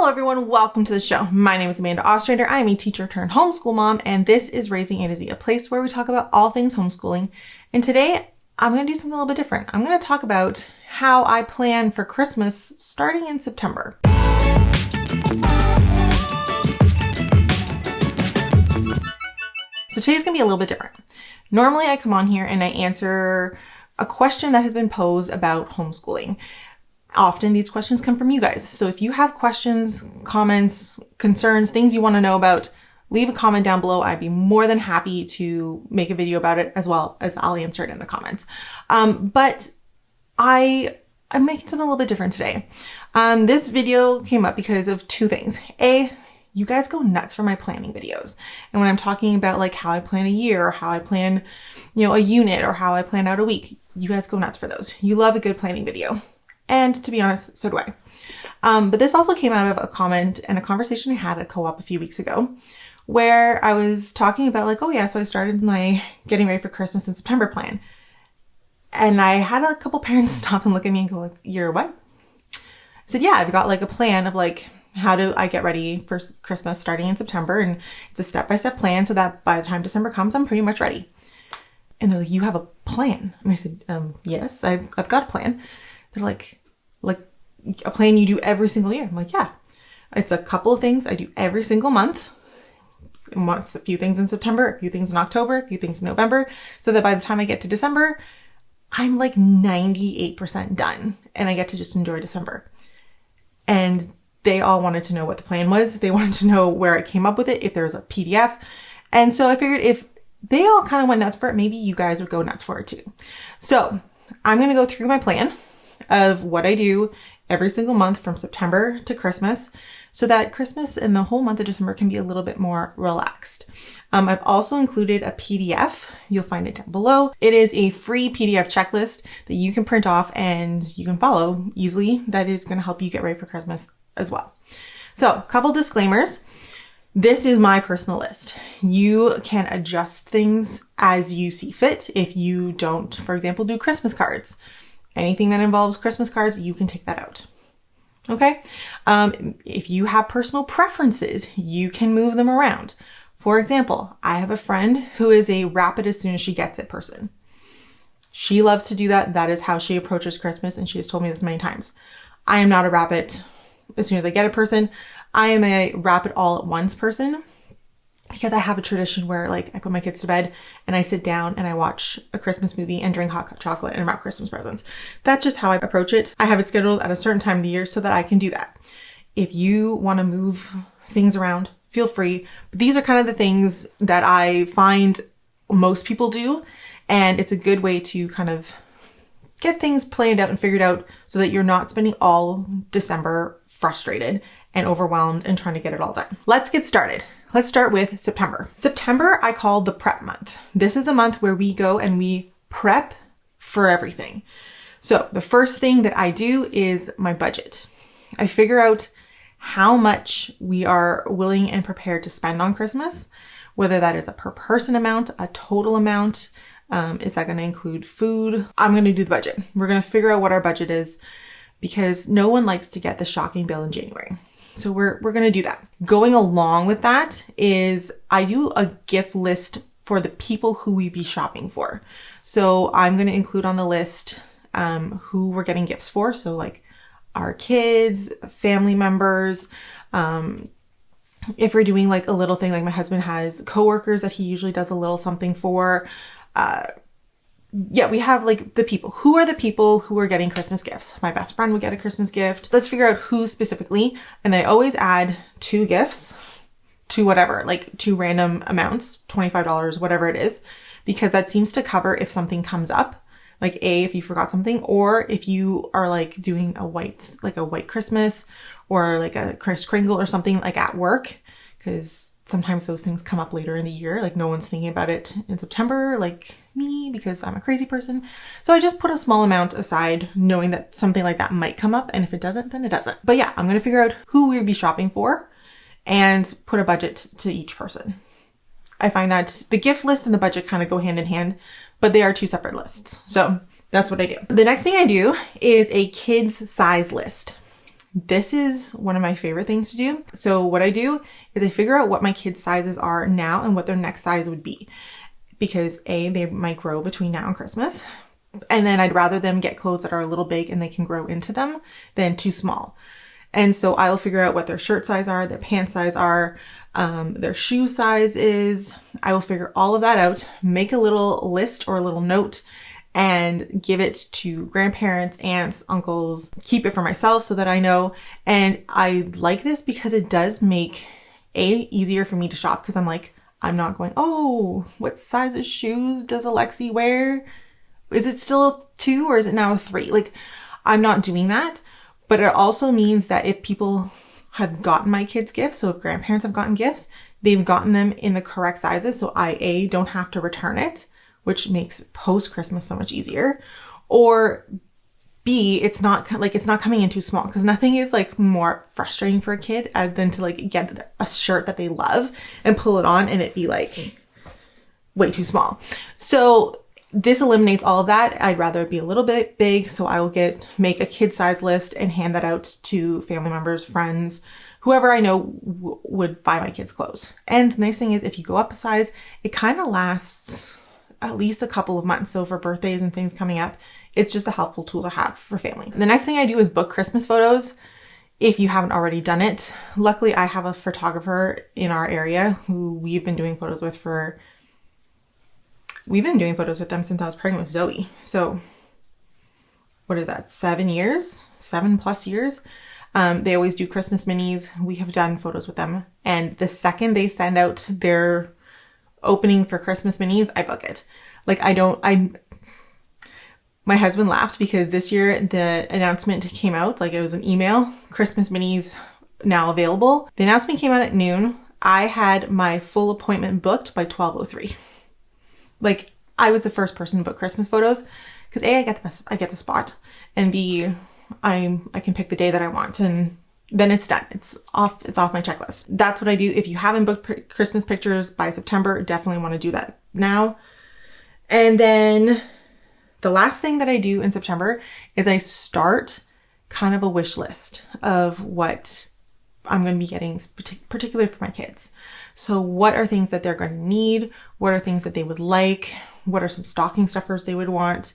Hello everyone, welcome to the show. My name is Amanda Ostrander. I am a teacher-turned-homeschool mom, and this is Raising A to Z, a place where we talk about all things homeschooling. And today, I'm going to do something a little bit different. I'm going to talk about how I plan for Christmas starting in September. So today's going to be a little bit different. Normally, I come on here and I answer a question that has been posed about homeschooling. Often these questions come from you guys. So if you have questions, comments, concerns, things you want to know about, leave a comment down below. I'd be more than happy to make a video about it, as well as I'll answer it in the comments. But I'm making something a little bit different today. This video came up because of two things. A, you guys go nuts for my planning videos. And when I'm talking about like how I plan a year or how I plan, a unit or how I plan out a week, you guys go nuts for those. You love a good planning video. And to be honest, so do I. But this also came out of a comment and a conversation I had at co-op a few weeks ago where I was talking about like, oh yeah, so I started my getting ready for Christmas in September plan. And I had a couple parents stop and look at me and go like, you're what? I said, yeah, I've got like a plan of like, how do I get ready for Christmas starting in September? And it's a step-by-step plan so that by the time December comes, I'm pretty much ready. And they're like, you have a plan? And I said, yes, I've got a plan. They're like a plan you do every single year. I'm like, yeah, it's a couple of things I do every single month. A few things in September, a few things in October, a few things in November, so that by the time I get to December, I'm like 98% done and I get to just enjoy December. And they all wanted to know what the plan was. They wanted to know where I came up with it, if there was a PDF. And so I figured if they all kind of went nuts for it, maybe you guys would go nuts for it too. So I'm going to go through my plan of what I do every single month from September to Christmas so that Christmas and the whole month of December can be a little bit more relaxed. I've also included a PDF. You'll find it down below. It is a free PDF checklist that you can print off and you can follow easily. That is going to help you get ready for Christmas as well. So a couple disclaimers. This is my personal list. You can adjust things as you see fit. If you don't, for example, do Christmas cards, anything that involves Christmas cards, you can take that out. Okay? If you have personal preferences, you can move them around. For example, I have a friend who is a wrap it as soon as she gets it person. She loves to do that. That is how she approaches Christmas, and she has told me this many times. I am not a wrap it as soon as I get it person. I am a wrap it all at once person. Because I have a tradition where like I put my kids to bed and I sit down and I watch a Christmas movie and drink hot chocolate and wrap Christmas presents. That's just how I approach it. I have it scheduled at a certain time of the year so that I can do that. If you want to move things around, feel free. But these are kind of the things that I find most people do. And it's a good way to kind of get things planned out and figured out so that you're not spending all December frustrated and overwhelmed and trying to get it all done. Let's get started. Let's start with September. September, I call the prep month. This is a month where we go and we prep for everything. So the first thing that I do is my budget. I figure out how much we are willing and prepared to spend on Christmas, whether that is a per person amount, a total amount. Is that going to include food? I'm going to do the budget. We're going to figure out what our budget is because no one likes to get the shocking bill in January. So we're going to do that. Going along with that is I do a gift list for the people who we be shopping for. So I'm going to include on the list who we're getting gifts for. So like our kids, family members. If we're doing like a little thing, like my husband has coworkers that he usually does a little something for. We have like the people. Who are the people who are getting Christmas gifts? My best friend would get a Christmas gift. Let's figure out who specifically. And then I always add 2 gifts to whatever, like 2 random amounts, $25, whatever it is, because that seems to cover if something comes up, like if you forgot something, or if you are like doing a white Christmas or like a Kris Kringle or something like at work, because sometimes those things come up later in the year. Like no one's thinking about it in September, like me, because I'm a crazy person. So I just put a small amount aside knowing that something like that might come up. And if it doesn't, then it doesn't. But yeah, I'm going to figure out who we'd be shopping for and put a budget to each person. I find that the gift list and the budget kind of go hand in hand, but they are 2 separate lists. So that's what I do. The next thing I do is a kids size list. This is one of my favorite things to do. So what I do is I figure out what my kids' sizes are now and what their next size would be. Because A, they might grow between now and Christmas. And then I'd rather them get clothes that are a little big and they can grow into them than too small. And so I'll figure out what their shirt size are, their pant size are, their shoe size is. I will figure all of that out, make a little list or a little note, and give it to grandparents, aunts, uncles, keep it for myself so that I know. And I like this because it does make easier for me to shop, because I'm like, I'm not going, oh, what size of shoes does Alexi wear? Is it still a 2 or is it now a 3? Like, I'm not doing that. But it also means that if people have gotten my kids gifts, so if grandparents have gotten gifts, they've gotten them in the correct sizes. So I, don't have to return it, which makes post-Christmas so much easier. Or B, it's not coming in too small, because nothing is like more frustrating for a kid than to like get a shirt that they love and pull it on and it be like way too small. So this eliminates all of that. I'd rather it be a little bit big, so I will make a kid size list and hand that out to family members, friends, whoever I know would buy my kids clothes. And the nice thing is, if you go up a size, it kind of lasts at least a couple of months. So for birthdays and things coming up, it's just a helpful tool to have for family. The next thing I do is book Christmas photos, if you haven't already done it. Luckily, I have a photographer in our area who we've been doing photos with them since I was pregnant with Zoe. So what is that? 7+ years. They always do Christmas minis. We have done photos with them. And the second they send out their opening for Christmas minis, I book it. Like my husband laughed because this year the announcement came out, like it was an email, Christmas minis now available. The announcement came out at noon. I had my full appointment booked by 12:03. Like, I was the first person to book Christmas photos because A, I get the spot, and B, I can pick the day that I want, and then it's done. It's off my checklist. That's what I do. If you haven't booked Christmas pictures by September, definitely want to do that now. And then the last thing that I do in September is I start kind of a wish list of what I'm going to be getting, particularly for my kids. So what are things that they're going to need? What are things that they would like? What are some stocking stuffers they would want?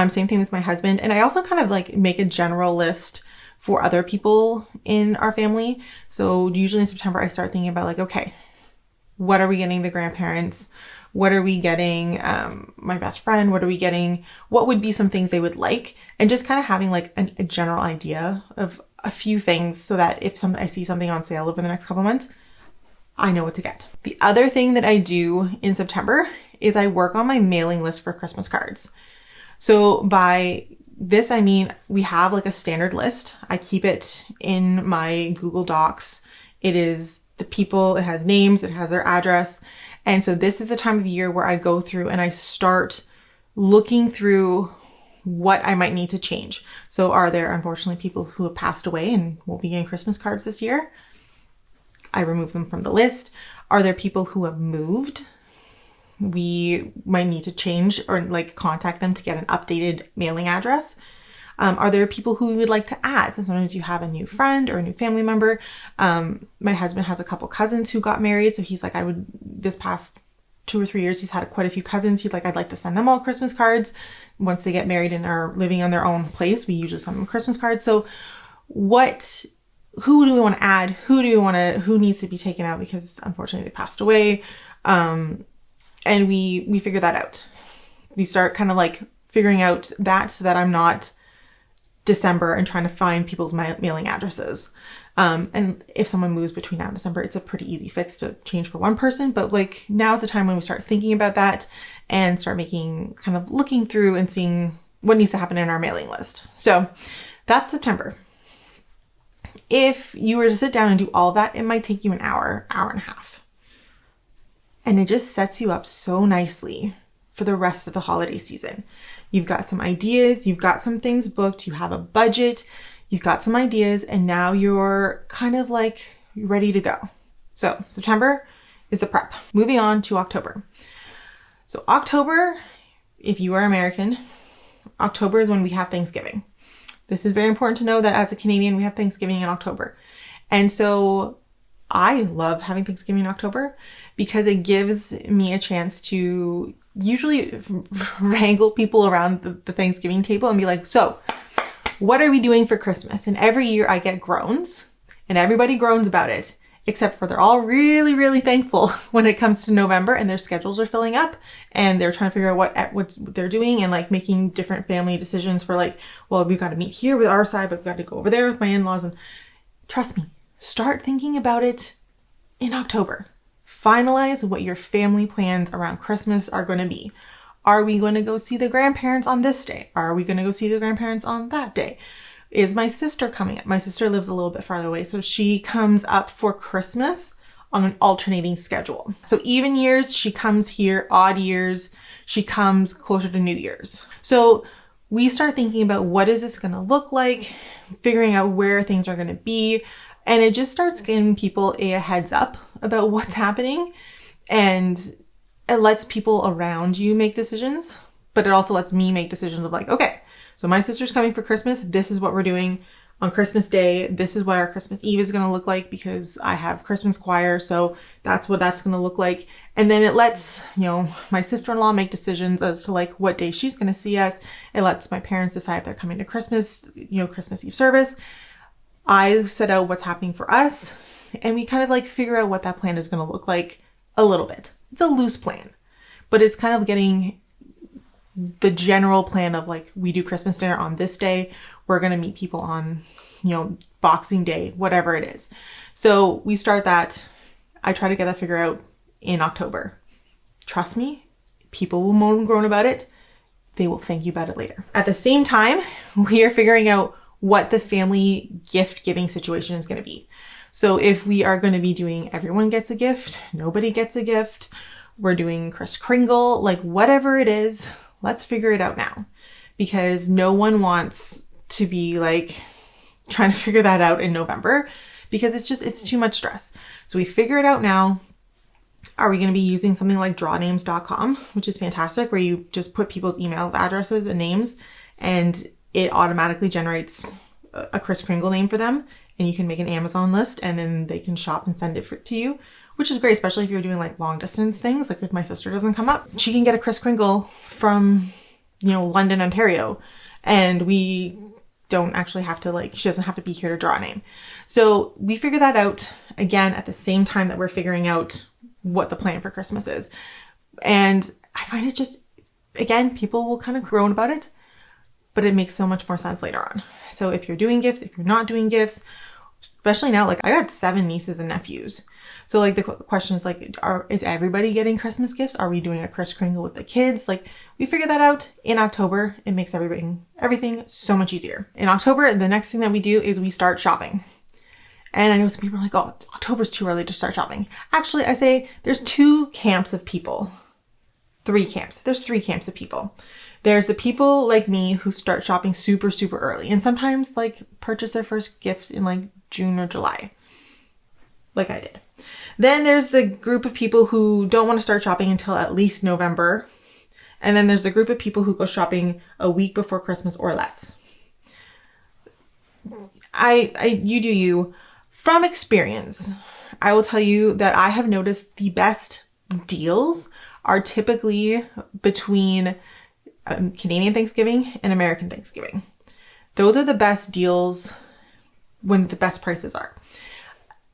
Same thing with my husband. And I also kind of like make a general list for other people in our family. So usually in September, I start thinking about like, okay, what are we getting the grandparents? What are we getting my best friend? What are we getting? What would be some things they would like? And just kind of having like a general idea of a few things so that if I see something on sale over the next couple months, I know what to get. The other thing that I do in September is I work on my mailing list for Christmas cards. So by this, I mean, we have like a standard list. I keep it in my Google Docs. It is the people, it has names, it has their address. And so this is the time of year where I go through and I start looking through what I might need to change. So are there unfortunately people who have passed away and won't be getting Christmas cards this year? I remove them from the list. Are there people who have moved? We might need to change or like contact them to get an updated mailing address. Are there people who we would like to add? So sometimes you have a new friend or a new family member. My husband has a couple cousins who got married. So he's like, this past 2 or 3 years, he's had quite a few cousins. He's like, I'd like to send them all Christmas cards. Once they get married and are living on their own place, we usually send them Christmas cards. So who do we want to add? Who needs to be taken out because unfortunately they passed away? And we figure that out. We start kind of like figuring out that so that I'm not December and trying to find people's mailing addresses. And if someone moves between now and December, it's a pretty easy fix to change for one person. But like now is the time when we start thinking about that and start looking through and seeing what needs to happen in our mailing list. So that's September. If you were to sit down and do all that, it might take you an hour and a half. And it just sets you up so nicely for the rest of the holiday season. You've got some ideas, you've got some things booked, you have a budget, you've got some ideas, and now you're kind of like ready to go. So September is the prep. Moving on to October. So October, if you are American, October is when we have Thanksgiving. This is very important to know that as a Canadian, we have Thanksgiving in October. And so I love having Thanksgiving in October because it gives me a chance to usually wrangle people around the Thanksgiving table and be like, so what are we doing for Christmas? And every year I get groans, and everybody groans about it, except for they're all really, really thankful when it comes to November and their schedules are filling up and they're trying to figure out what they're doing and like making different family decisions for like, well, we've got to meet here with our side, but we've got to go over there with my in-laws. And trust me, start thinking about it in October. Finalize what your family plans around Christmas are going to be. Are we going to go see the grandparents on this day? Are we going to go see the grandparents on that day? Is my sister coming up? My sister lives a little bit farther away, so she comes up for Christmas on an alternating schedule. So even years, she comes here. Odd years, she comes closer to New Year's. So we start thinking about what is this going to look like, figuring out where things are going to be, and it just starts giving people a heads up about what's happening, and it lets people around you make decisions, but it also lets me make decisions of like, okay, so my sister's coming for Christmas. This is what we're doing on Christmas Day. This is what our Christmas Eve is going to look like because I have Christmas choir. So that's what that's going to look like. And then it lets, my sister-in-law make decisions as to like what day she's going to see us. It lets my parents decide if they're coming to Christmas, Christmas Eve service. I set out what's happening for us, and we kind of like figure out what that plan is going to look like a little bit. It's a loose plan, but it's kind of getting the general plan of like, we do Christmas dinner on this day. We're going to meet people on, Boxing Day, whatever it is. So we start that. I try to get that figured out in October. Trust me, people will moan and groan about it. They will thank you about it later. At the same time, we are figuring out what the family gift giving situation is going to be. So if we are going to be doing everyone gets a gift, nobody gets a gift, we're doing Kris Kringle, like whatever it is, let's figure it out now, because no one wants to be like trying to figure that out in November because it's too much stress. So we figure it out now. Are we going to be using something like drawnames.com, which is fantastic, where you just put people's email addresses and names and it automatically generates a Kris Kringle name for them. And you can make an Amazon list and then they can shop and send it to you, which is great, especially if you're doing like long distance things. Like if my sister doesn't come up, she can get a Kris Kringle from, London, Ontario. And we don't actually have to she doesn't have to be here to draw a name. So we figure that out again at the same time that we're figuring out what the plan for Christmas is. And I find it just, again, people will kind of groan about it, but it makes so much more sense later on. So if you're doing gifts, if you're not doing gifts, especially now, I got 7 nieces and nephews. So the question is is everybody getting Christmas gifts? Are we doing a Kris Kringle with the kids? We figure that out in October. It makes everything so much easier. In October, the next thing that we do is we start shopping. And I know some people are like, oh, October's too early to start shopping. Actually, I say there's 2 camps of people. 3 camps. There's 3 camps of people. There's the people like me who start shopping super, super early and sometimes purchase their first gift in June or July, like I did. Then there's the group of people who don't want to start shopping until at least November. And then there's the group of people who go shopping a week before Christmas or less. You do you. From experience, I will tell you that I have noticed the best deals are typically between Canadian Thanksgiving and American Thanksgiving. Those are the best deals when the best prices are.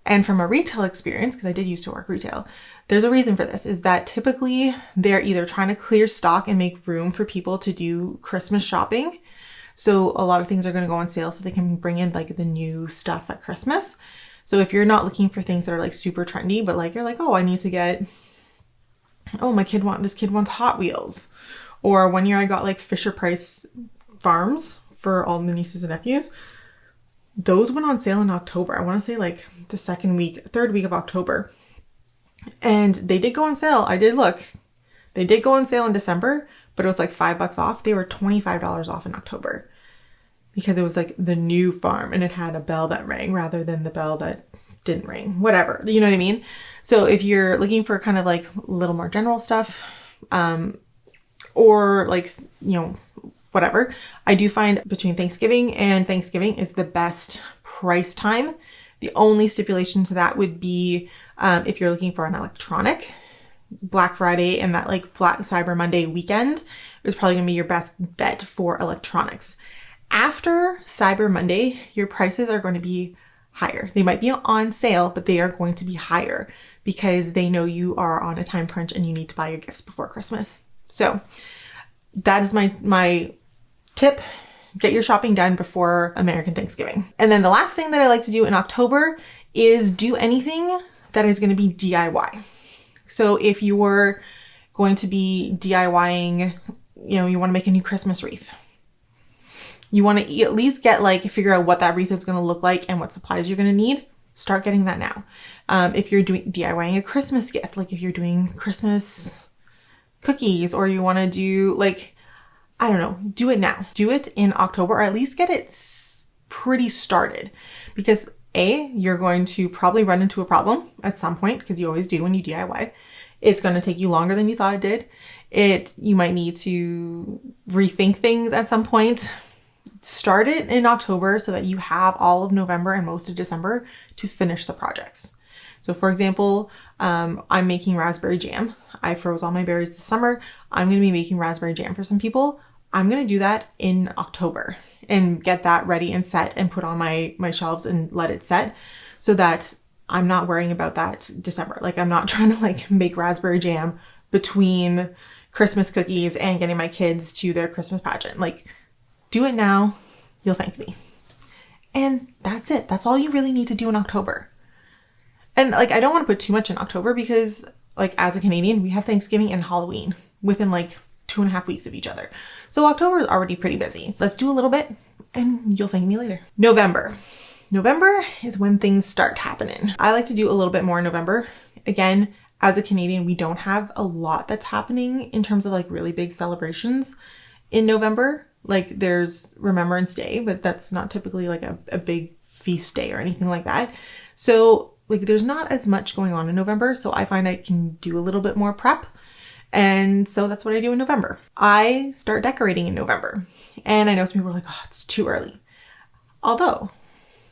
And from a retail experience, because I did used to work retail, there's a reason for this, is that typically they're either trying to clear stock and make room for people to do Christmas shopping. So a lot of things are going to go on sale so they can bring in the new stuff at Christmas. So if you're not looking for things that are super trendy, but you're oh, I need to get, oh, this kid wants Hot Wheels. Or one year I got Fisher-Price farms for all the nieces and nephews. Those went on sale in October. I want to say the third week of October. And they did go on sale. I did look. They did go on sale in December, but it was $5 off. They were $25 off in October because it was the new farm and it had a bell that rang rather than the bell that didn't ring. Whatever. You know what I mean? So if you're looking for kind of a little more general stuff, or whatever. I do find between Thanksgiving and Thanksgiving is the best price time. The only stipulation to that would be if you're looking for an electronic. Black Friday and that like Black Cyber Monday weekend is probably gonna be your best bet for electronics. After Cyber Monday, your prices are going to be higher. They might be on sale, but they are going to be higher because they know you are on a time crunch and you need to buy your gifts before Christmas. So that is my tip. Get your shopping done before American Thanksgiving. And then the last thing that I like to do in October is do anything that is going to be DIY. So if you're going to be DIYing, you want to make a new Christmas wreath. You want to at least figure out what that wreath is going to look like and what supplies you're going to need. Start getting that now. If you're doing DIYing a Christmas gift, like if you're doing Christmas cookies or you want to do do it now. Do it in October or at least get it pretty started because you're going to probably run into a problem at some point because you always do when you DIY. It's going to take you longer than you thought it did. You might need to rethink things at some point. Start it in October so that you have all of November and most of December to finish the projects. So for example, I'm making raspberry jam. I froze all my berries this summer. I'm going to be making raspberry jam for some people. I'm going to do that in October and get that ready and set and put on my shelves and let it set so that I'm not worrying about that December. Like I'm not trying to make raspberry jam between Christmas cookies and getting my kids to their Christmas pageant. Do it now. You'll thank me. And that's it. That's all you really need to do in October. And I don't want to put too much in October because as a Canadian, we have Thanksgiving and Halloween within 2.5 weeks of each other. So October is already pretty busy. Let's do a little bit and you'll thank me later. November is when things start happening. I like to do a little bit more in November. Again, as a Canadian, we don't have a lot that's happening in terms of really big celebrations in November. There's Remembrance Day, but that's not typically a big feast day or anything like that. So there's not as much going on in November. So I find I can do a little bit more prep. And so that's what I do in November. I start decorating in November. And I know some people are like, oh, it's too early. Although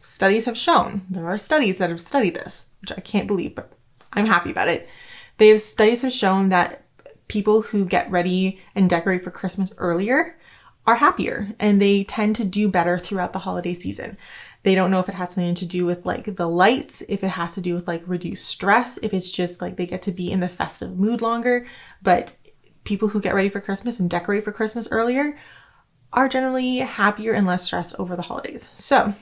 studies have shown, there are studies that have studied this, which I can't believe, but I'm happy about it. Studies have shown that people who get ready and decorate for Christmas earlier are happier and they tend to do better throughout the holiday season. They don't know if it has something to do with the lights, if it has to do with reduced stress, if it's just they get to be in the festive mood longer. But people who get ready for Christmas and decorate for Christmas earlier are generally happier and less stressed over the holidays. So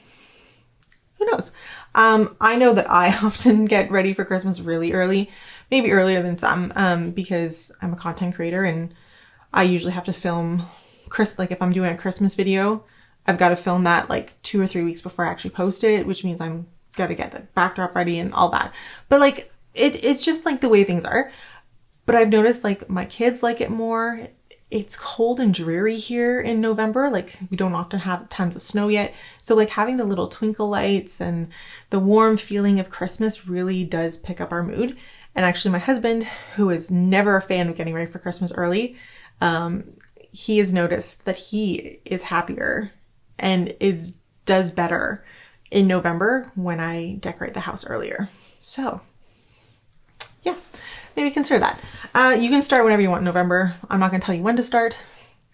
who knows? I know that I often get ready for Christmas really early, maybe earlier than some, because I'm a content creator and I usually have to film if I'm doing a Christmas video, I've got to film that 2 or 3 weeks before I actually post it, which means I'm got to get the backdrop ready and all that. But it's just the way things are. But I've noticed my kids like it more. It's cold and dreary here in November. We don't often have tons of snow yet. So having the little twinkle lights and the warm feeling of Christmas really does pick up our mood. And actually my husband, who is never a fan of getting ready for Christmas early, he has noticed that he is happier and does better in November when I decorate the house earlier. So yeah, maybe consider that. You can start whenever you want in November. I'm not going to tell you when to start.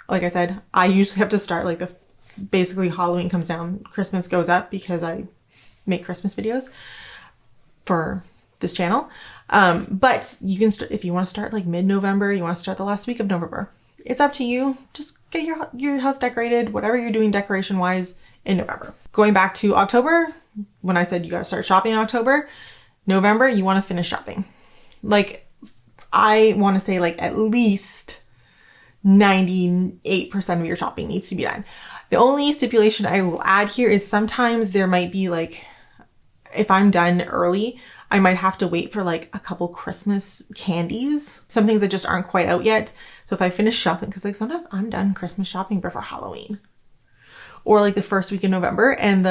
Like I said, I usually have to start basically Halloween comes down, Christmas goes up because I make Christmas videos for this channel. But you can start if you want to start mid-November, you want to start the last week of November. It's up to you. Just get your house decorated, whatever you're doing decoration wise in November. Going back to October, when I said you got to start shopping in October, November, you want to finish shopping. I want to say at least 98% of your shopping needs to be done. The only stipulation I will add here is sometimes there might be if I'm done early, I might have to wait for a couple Christmas candies, some things that just aren't quite out yet. So if I finish shopping, because sometimes I'm done Christmas shopping before Halloween or the first week in November and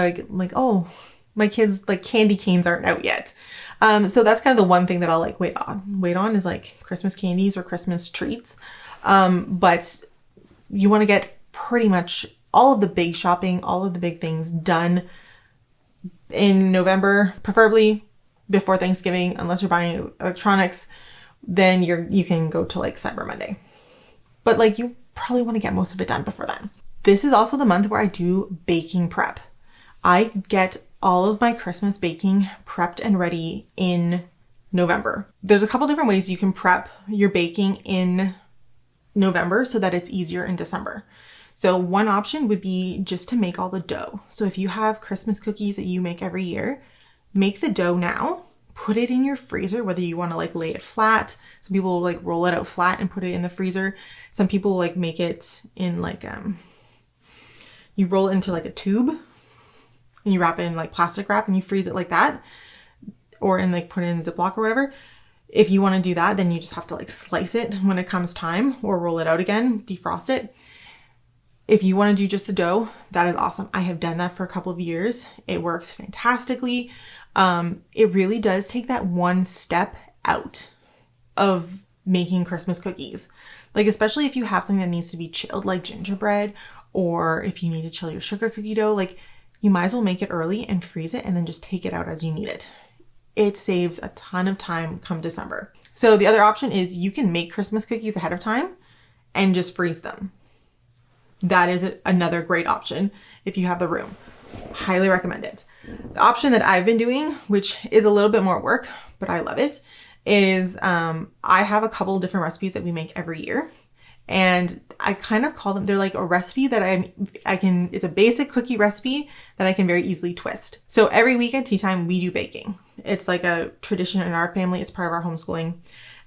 oh, my kids candy canes aren't out yet. So that's kind of the one thing that I'll wait on is Christmas candies or Christmas treats. But you want to get pretty much all of the big shopping, all of the big things done in November, preferably before Thanksgiving, unless you're buying electronics, then you can go to like Cyber Monday. But like you probably want to get most of it done before then. This is also the month where I do baking prep. I get all of my Christmas baking prepped and ready in November. There's a couple different ways you can prep your baking in November so that it's easier in December. So one option would be just to make all the dough. So if you have Christmas cookies that you make every year, make the dough now, put it in your freezer, whether you want to like lay it flat. Some people will like roll it out flat and put it in the freezer. Some people like make it in like, you roll it into like a tube and you wrap it in like plastic wrap and you freeze it like that, or in like put it in a Ziploc or whatever. If you want to do that, then you just have to like slice it when it comes time, or roll it out again, defrost it. If you want to do just the dough, that is awesome. I have done that for a couple of years. It works fantastically. It really does take that one step out of making Christmas cookies. Like, especially if you have something that needs to be chilled, like gingerbread, or if you need to chill your sugar cookie dough, like you might as well make it early and freeze it and then just take it out as you need it. It saves a ton of time come December. So the other option is you can make Christmas cookies ahead of time and just freeze them. That is another great option if you have the room. Highly recommend it. The option that I've been doing, which is a little bit more work, but I love it, is I have a couple different recipes that we make every year. And I kind of call them, they're like a recipe that it's a basic cookie recipe that I can very easily twist. So every week at tea time, we do baking. It's like a tradition in our family. It's part of our homeschooling.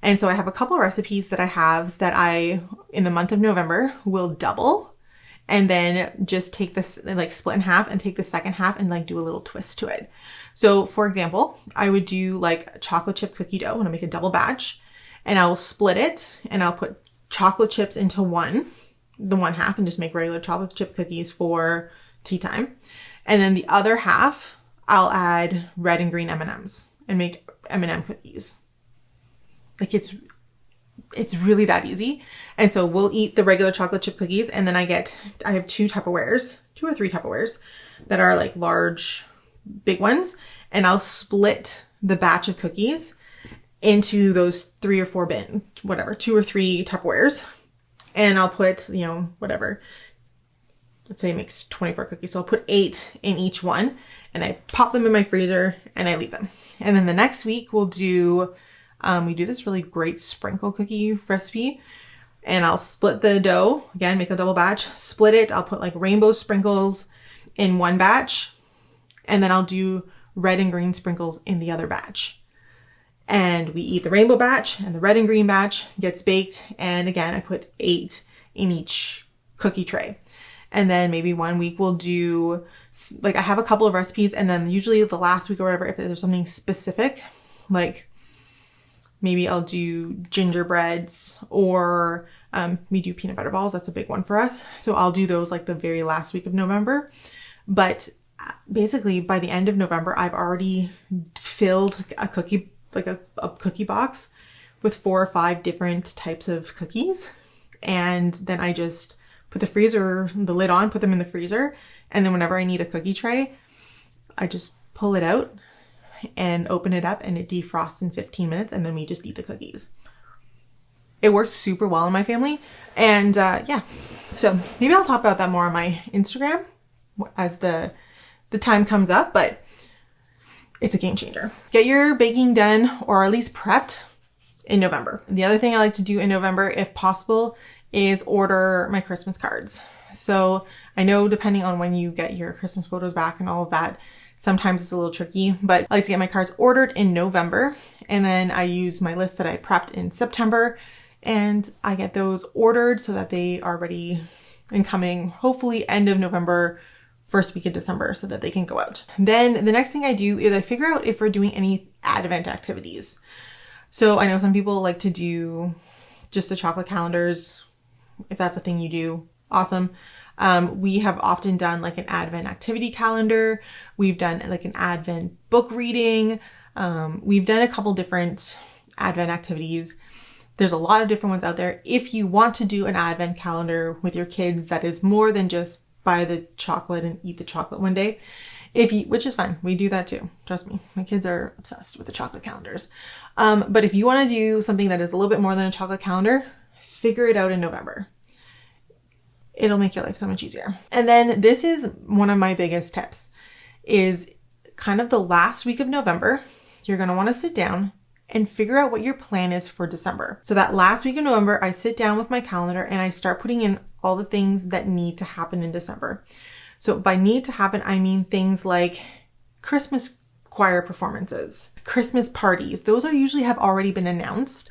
And so I have a couple recipes that I have that I, in the month of November, will double. And then just take this, like split in half and take the second half and like do a little twist to it. So for example, I would do like a chocolate chip cookie dough when I make a double batch, and I will split it and I'll put chocolate chips into the one half, and just make regular chocolate chip cookies for tea time. And then the other half, I'll add red and green M&Ms and make M&M cookies. Like it's really that easy. And so we'll eat the regular chocolate chip cookies, and then I have two or three Tupperwares that are like large, big ones. And I'll split the batch of cookies into those 3 or 4 2 or 3 Tupperwares. And I'll put, whatever, let's say it makes 24 cookies. So I'll put 8 in each one, and I pop them in my freezer and I leave them. And then the next week we do this really great sprinkle cookie recipe, and I'll split the dough, again, make a double batch, split it. I'll put like rainbow sprinkles in one batch, and then I'll do red and green sprinkles in the other batch. And we eat the rainbow batch, and the red and green batch gets baked. And again, I put 8 in each cookie tray. And then maybe one week we'll do, like I have a couple of recipes, and then usually the last week or whatever, if there's something specific, like maybe I'll do gingerbreads, or we do peanut butter balls. That's a big one for us. So I'll do those like the very last week of November. But basically by the end of November, I've already filled a cookie box with 4 or 5 different types of cookies. And then I just put the lid on, put them in the freezer. And then whenever I need a cookie tray, I just pull it out and open it up, and it defrosts in 15 minutes, and then we just eat the cookies. It works super well in my family. And so maybe I'll talk about that more on my Instagram as the time comes up, but it's a game changer. Get your baking done, or at least prepped, in November. The other thing I like to do in November, if possible, is order my Christmas cards. So I know depending on when you get your Christmas photos back and all of that, sometimes it's a little tricky, but I like to get my cards ordered in November, and then I use my list that I prepped in September, and I get those ordered so that they are ready and coming hopefully end of November, first week of December, so that they can go out. Then the next thing I do is I figure out if we're doing any Advent activities. So I know some people like to do just the chocolate calendars. If that's a thing you do, awesome. We have often done like an Advent activity calendar. We've done like an Advent book reading. We've done a couple different Advent activities There's a lot of different ones out there. If you want to do an advent calendar with your kids that is more than just buy the chocolate and eat the chocolate one day, which is fine. We do that too. Trust me. My kids are obsessed with the chocolate calendars. But if you want to do something that is a little bit more than a chocolate calendar, figure it out in November. It'll make your life so much easier. And then this is one of my biggest tips, is kind of the last week of November. You're going to want to sit down and figure out what your plan is for December. So that last week of November, I sit down with my calendar and I start putting in all the things that need to happen in December. So by need to happen, I mean things like Christmas choir performances, Christmas parties. Those are usually have already been announced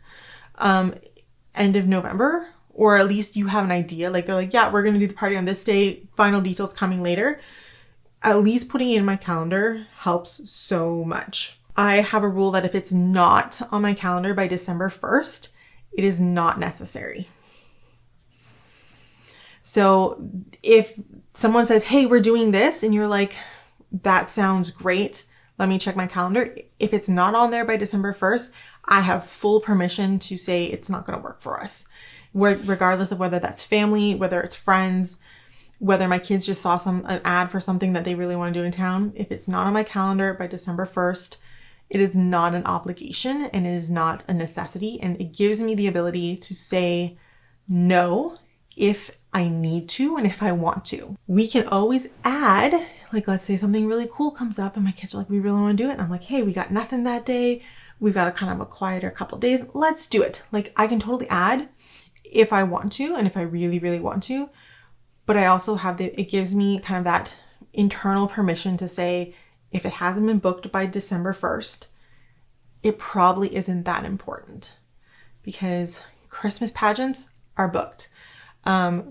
end of November, or at least you have an idea. Like they're like, yeah, we're going to do the party on this day. Final details coming later. At least putting it in my calendar helps so much. I have a rule that if it's not on my calendar by December 1st, it is not necessary. So if someone says, hey, we're doing this, and you're like, that sounds great, let me check my calendar. If it's not on there by December 1st, I have full permission to say it's not going to work for us. Regardless of whether that's family, whether it's friends, whether my kids just saw an ad for something that they really want to do in town. If it's not on my calendar by December 1st, it is not an obligation and it is not a necessity. And it gives me the ability to say no if I need to and if I want to. We can always add, like let's say something really cool comes up and my kids are like, we really want to do it. And I'm like, hey, we got nothing that day. We've got a kind of a quieter couple days. Let's do it. Like I can totally add if I want to and if I really, really want to. But I also have it gives me kind of that internal permission to say, if it hasn't been booked by December 1st, it probably isn't that important, because Christmas pageants are booked.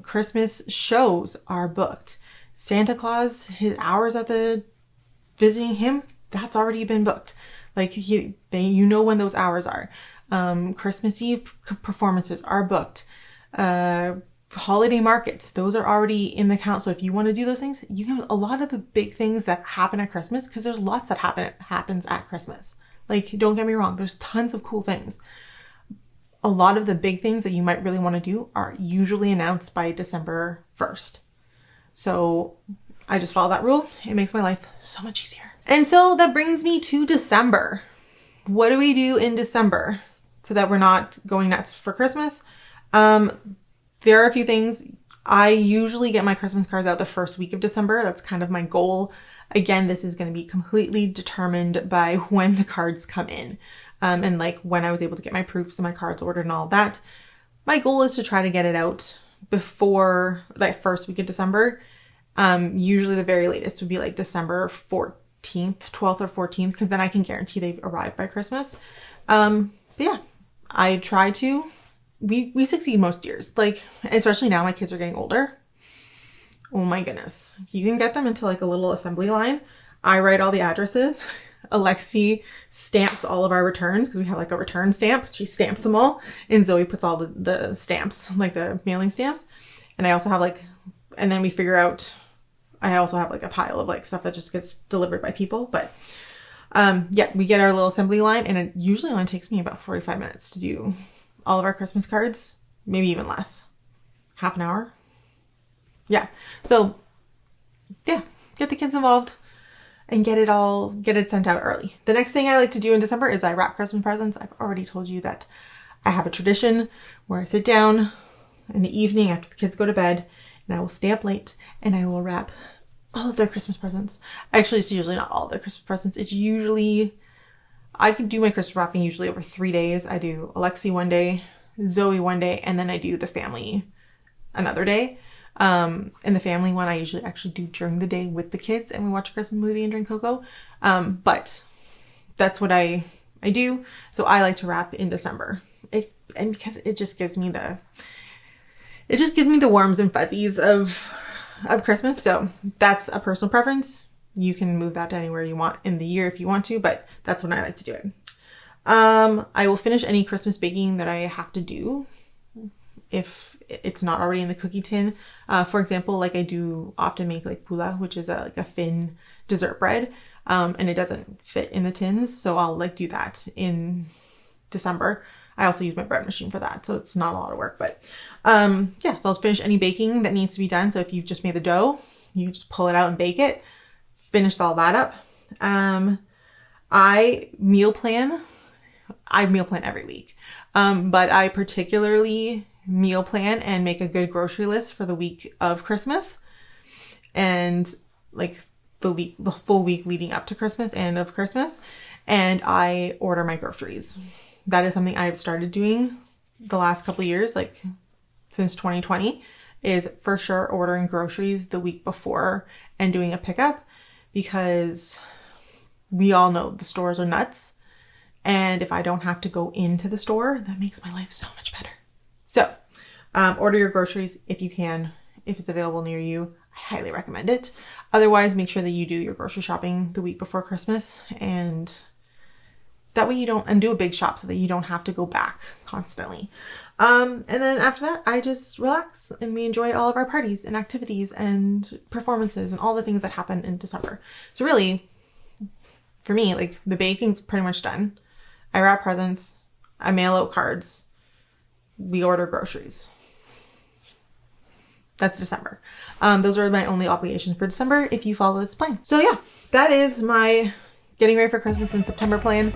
Christmas shows are booked. Santa Claus, his hours at the visiting him, that's already been booked. Like you know when those hours are. Christmas Eve performances are booked. Holiday markets, those are already in the count. So if you want to do those things, you can, a lot of the big things that happen at Christmas, because there's lots that happens at Christmas. Like, don't get me wrong, there's tons of cool things. A lot of the big things that you might really want to do are usually announced by December 1st. So I just follow that rule. It makes my life so much easier. And so that brings me to December. What do we do in December so that we're not going nuts for Christmas? There are a few things. I usually get my Christmas cards out the first week of December. That's kind of my goal. Again, this is going to be completely determined by when the cards come in, and like when I was able to get my proofs and my cards ordered and all that. My goal is to try to get it out before that first week of December. Usually the very latest would be like December 14th, 12th or 14th, because then I can guarantee they arrive by Christmas. But yeah, I try to. We succeed most years, like, especially now my kids are getting older. Oh my goodness. You can get them into like a little assembly line. I write all the addresses. Alexi stamps all of our returns because we have like a return stamp. She stamps them all. And Zoe puts all the stamps, like the mailing stamps. And I also have like, and then we figure out, I also have like a pile of like stuff that just gets delivered by people. But yeah, we get our little assembly line, and it usually only takes me about 45 minutes to do all of our Christmas cards, maybe even less. Half an hour. Yeah. So yeah, get the kids involved and get it sent out early. The next thing I like to do in December is I wrap Christmas presents. I've already told you that I have a tradition where I sit down in the evening after the kids go to bed, and I will stay up late and I will wrap all of their Christmas presents. Actually, it's usually not all of their Christmas presents. It's usually, I can do my Christmas wrapping usually over 3 days. I do Alexi one day, Zoe one day, and then I do the family another day. And the family one I usually actually do during the day with the kids, and we watch a Christmas movie and drink cocoa. But that's what I do. So I like to wrap in December. Because it just gives me the warms and fuzzies of Christmas. So that's a personal preference. You can move that to anywhere you want in the year if you want to, but that's when I like to do it. I will finish any Christmas baking that I have to do if it's not already in the cookie tin. For example, like I do often make like pula, which is like a thin dessert bread, and it doesn't fit in the tins. So I'll like do that in December. I also use my bread machine for that, so it's not a lot of work. But yeah, so I'll finish any baking that needs to be done. So if you've just made the dough, you just pull it out and bake it. Finished all that up. I meal plan every week, but I particularly meal plan and make a good grocery list for the week of Christmas, and like the full week leading up to Christmas and of Christmas. And I order my groceries. That is something I've started doing the last couple of years, like since 2020, is for sure ordering groceries the week before and doing a pickup, because we all know the stores are nuts. And if I don't have to go into the store, that makes my life so much better. So order your groceries if you can, if it's available near you. I highly recommend it. Otherwise, make sure that you do your grocery shopping the week before Christmas, and that way you don't, and do a big shop so that you don't have to go back constantly. And then after that, I just relax and we enjoy all of our parties and activities and performances and all the things that happen in December. So really, for me, like the baking's pretty much done. I wrap presents, I mail out cards, we order groceries. That's December. Those are my only obligations for December if you follow this plan. So yeah, that is my getting ready for Christmas in September plan.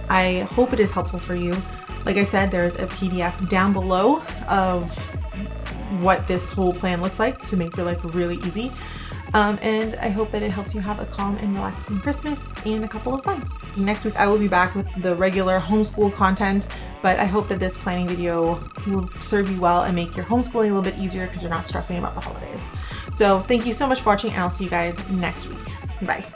I hope it is helpful for you. Like I said, there's a PDF down below of what this whole plan looks like to make your life really easy. And I hope that it helps you have a calm and relaxing Christmas and a couple of friends. Next week, I will be back with the regular homeschool content, but I hope that this planning video will serve you well and make your homeschooling a little bit easier because you're not stressing about the holidays. So thank you so much for watching, and I'll see you guys next week. Bye.